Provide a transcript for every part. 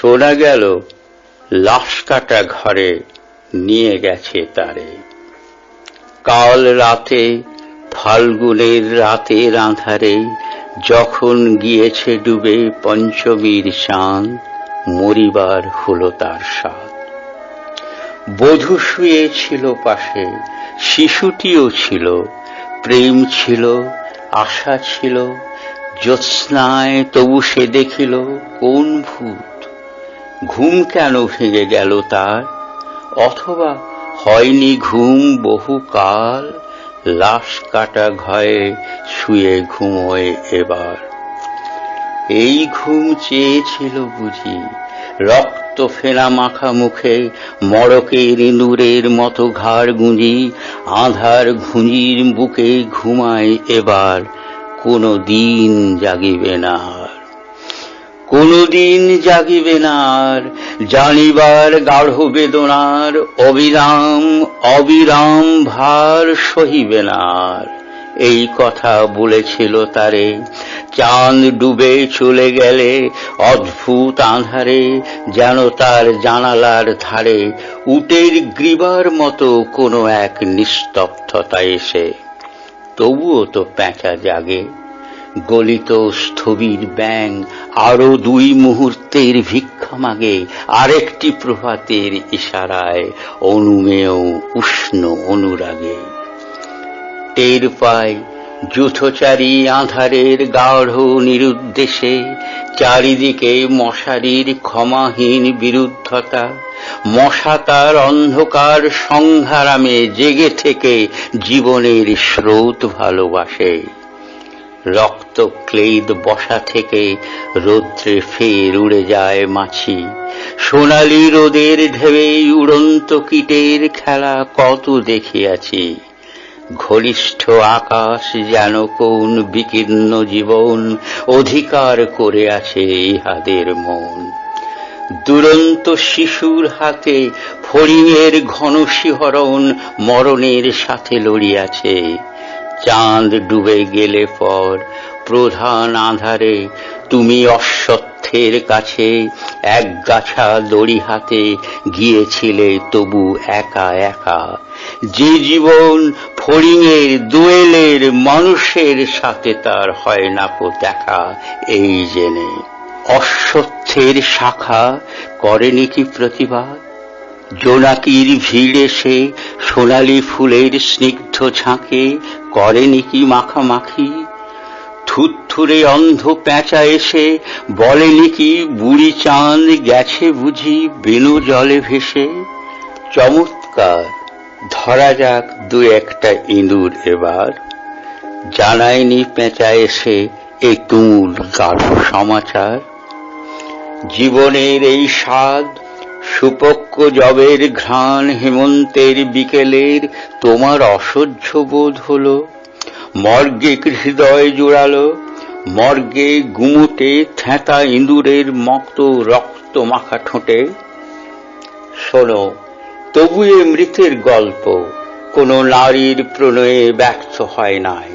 শোনা গেল লাশ কাটা ঘরে নিয়ে গেছে তারে। কাল রাতে ফাল্গুনের রাতের আঁধারে যখন গিয়েছে ডুবে পঞ্চমীর চাঁদ, মরিবার হলো তার স্বাদ। বধূ শুয়েছিল পাশে, শিশুটিও ছিল, প্রেম ছিল, আশা ছিল, জ্যোৎস্নায় তবু সে দেখিল কোন ভূত। ঘুম কেন ভেঙে গেল তার, অথবা হয়নি ঘুম বহুকাল, লাশ কাটা ঘরে শুয়ে ঘুমোয় এবার। এই ঘুম চেয়েছিল বুঝি, রক্ত ফেনা মাখা মুখে মড়কের ইঁদুরের মতো ঘাড় গুঁজি, আঁধার ঘুঁজির বুকে ঘুমায় এবার, কোনো দিন জাগিবে না আর, কোনো দিন জাগিবে না আর, জানিবার গাঢ় বেদনার অবিরাম অবিরাম ভার সহিবে না আর। এই কথা বলেছিল তারে চাঁদ ডুবে চলে গেলে অদ্ভুত আঁধারে, যেন তার জানালার ধারে উটের গ্রীবার মতো কোনো এক নিস্তব্ধতা এসে। তবুও তো প্যাঁচা জাগে, গলিত স্থবির ব্যাঙ আরো 2 মুহূর্তের ভিক্ষা মাগে, আরেকটি প্রভাতের ইশারায় অনুমেয় উষ্ণ অনুরাগে। টের পায় যূথচারী আঁধারের গাঢ় নিরুদ্দেশে, চারিদিকে মশারির ক্ষমাহীন বিরুদ্ধতা। মশা তার অন্ধকার সংহারামে জেগে থেকে জীবনের স্রোত ভালোবাসে। রক্ত ক্লেদ বসা থেকে রৌদ্রে ফের উড়ে যায় মাছি, সোনালি রোদের ঢেউয়ে উড়ন্ত কীটের খেলা কত দেখিয়াছি। ঘনিষ্ঠ আকাশ যেন কোন বিকীর্ণ জীবন অধিকার করে আছে ইহাদের মন। দুরন্ত শিশুর হাতে ফড়িংয়ের ঘন শিহরণ মরণের সাথে লড়িয়াছে। চাঁদ ডুবে গেলে পর প্রধান আঁধারে তুমি অশ্বত্থের কাছে একগাছা দড়ি হাতে গিয়েছিলে তবু একা একা। যে জীবন ফড়িংয়ের দোয়েলের মানুষের সাথে তার হয় না কো দেখা, এই জেনে অশ্বত্থের শাখা করেনি কি প্রতিবাদ? জোনাকির ভিড় এসে সোনালি ফুলের স্নিগ্ধ ঝাঁকে করেনি কি মাখামাখি? থুরথুরে অন্ধ প্যাঁচা এসে বলেনি কি বুড়ি চাঁদ গেছে বুঝি বেনু জলে ভেসে? চমৎকার, ধরা যাক 2-1টা ইঁদুর এবার। জানায়নি পেঁচা এসে এই তুমুল গাঢ় সমাচার? জীবনের এই স্বাদ, সুপক্ক জবের ঘ্রাণ হেমন্তের বিকেলের তোমার অসহ্য বোধ হলো? মর্গে হৃদয় জোড়ালো, মর্গে গুমুটে থ্যাঁতা ইঁদুরের মতো রক্ত মাখা ঠোঁটে। শোনো, তবু এ মৃতের গল্প কোনো নারীর প্রণয়ে ব্যর্থ হয় নাই।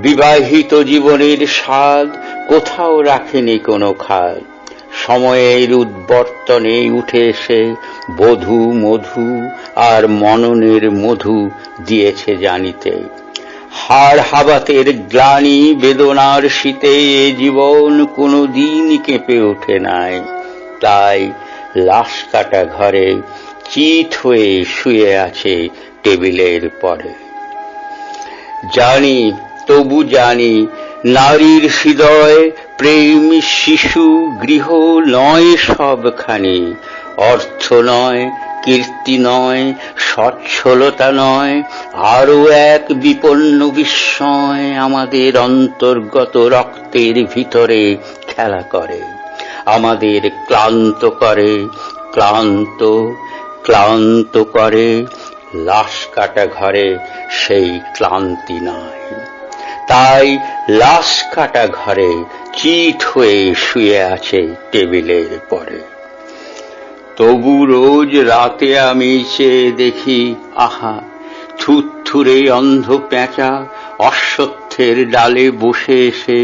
বিবাহিত জীবনের স্বাদ কোথাও রাখেনি কোনো খাদ। সময়ের উদ্বর্তনে উঠে এসে বধূ মধু আর মননের মধু দিয়েছে জানিতে। হাড় হাবাতের গ্লানি বেদনার শীতে এ জীবন কোনো দিন কেঁপে ওঠে নাই। তাই লাশ কাটা ঘরে চিত হয়ে শুয়ে আছে টেবিলের পরে। জানি, তবু জানি, নারীর হৃদয় প্রেম শিশু গৃহ নয় সবখানি। অর্থ নয়, কীর্তি নয়, সচ্ছলতা নয়, আরো এক বিপন্ন বিস্ময় আমাদের অন্তর্গত রক্তের ভিতরে খেলা করে, আমাদের ক্লান্ত করে, ক্লান্ত ক্লান্ত করে। লাশ কাটা ঘরে সেই ক্লান্তি নাই। তাই লাশ কাটা ঘরে চিত হয়ে শুয়ে আছে টেবিলের পরে। তবু রোজ রাতে আমি চেয়ে দেখি, আহা, থুরথুরে অন্ধ পেঁচা অশ্বত্থের ডালে বসে এসে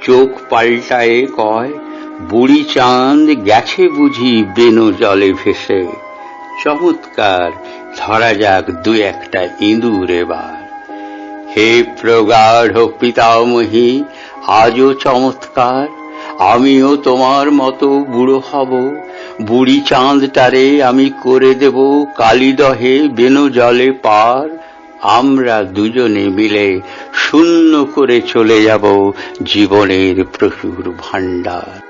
চোখ পাল্টায়ে কয়, বুড়ি চাঁদ গেছে বুঝি বেনু জলে ভেসে, চমৎকার ধরা যাক দু একটা ইঁদুর এবার। হে প্রগাঢ় পিতামহী, আজও চমৎকার, আমিও তোমার মতো বুড়ো হব, বুড়ি চাঁদটারে আমি করে দেব কালিদহে বেনু জলে পার। আমরা দুজনে মিলে শূন্য করে চলে যাব জীবনের প্রচুর ভাণ্ডার।